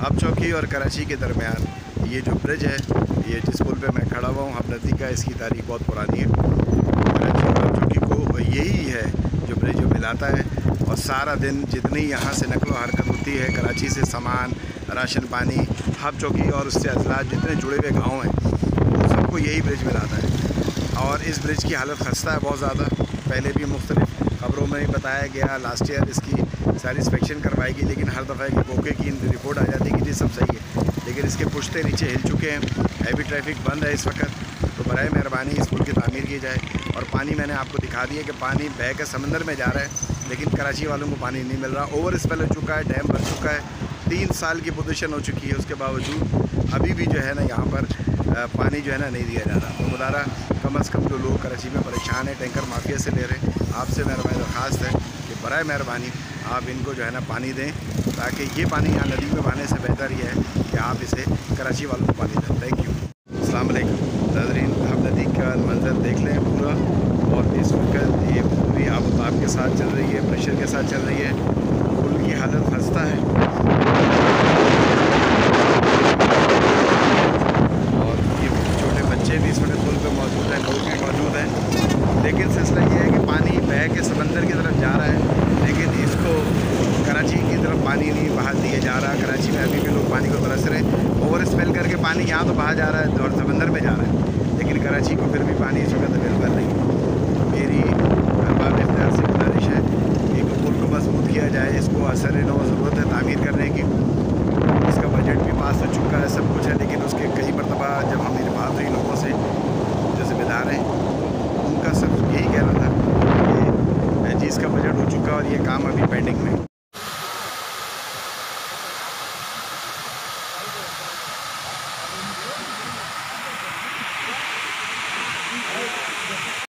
Hub चौकी और कराची के दरमियान ये जो ब्रिज है, ये जिस पुल पे मैं खड़ा हुआ हूँ, हब नदी का, इसकी तारीख बहुत पुरानी है। कराची और हब चौकी को यही है जो ब्रिज जो मिलाता है। और सारा दिन जितनी यहाँ से नकलो हरकत होती है, कराची से सामान, राशन पानी, हब चौकी और उससे अजलात जितने जुड़े हुए गाँव हैं, सबको यही ब्रिज मिलाता है। और इस ब्रिज की हालत खस्ता है बहुत ज़्यादा। पहले भी मुख्तलिफ खबरों में बताया गया, लास्ट ईयर इसकी सारी इंस्पेक्शन करवाई गई, लेकिन हर दफ़ा की मौके की रिपोर्ट आ जाती है कि जी सब सही है, लेकिन इसके पुश्ते नीचे हिल चुके हैं। हैवी ट्रैफिक बंद है इस वक्त, तो बराए मेहरबानी इस पुल की तामीर की जाए। और पानी मैंने आपको दिखा दिया कि पानी बह के समंदर में जा रहा है, लेकिन कराची वालों को पानी नहीं मिल रहा। ओवर स्पेल हो चुका है, डैम भर चुका है, 3 साल की पोजीशन हो चुकी है, उसके बावजूद अभी भी जो है ना यहाँ पर पानी जो है ना नहीं दिया जा रहा। तो खुदारा कम अज़ कम जो लोग कराची में परेशान हैं, टैंकर माफिया से ले रहे हैं, आपसे मेहरबानी दरख्वास्त है कि बराए मेहरबानी आप इनको जो है ना पानी दें, ताकि ये पानी यहाँ नदी में बहाने से बेहतर ये है कि आप इसे कराची वालों को पानी दें। Thank you. अस्सलाम वालेकुम नाज़रीन, हब नदी का मंजर देख लें पूरा। और इस वक्त ये पूरी आबोताब के साथ चल रही है, प्रेशर के साथ चल रही है। पुल की हालत खस्ता है और ये छोटे बच्चे भी इस वक्त पुल पे मौजूद हैं, लोग भी मौजूद हैं। लेकिन सिलसिला ये है कि पानी बह के समंदर की तरफ जा रहा है, लेकिन इसको कराची की तरफ पानी नहीं बहा दिया जा रहा। कराची में अभी भी लोग पानी को बरस रहे हैं। ओवर स्पेल करके पानी यहाँ तो बहा जा रहा है और समंदर में जा रहा है, लेकिन कराची को फिर भी पानी इस वक्त अवेलेबल नहीं है। मेरी अहबाब इख्तियार से गुजारिश है कि पुल को मजबूत किया जाए, इसको असर नो ज़रूरत है तामीर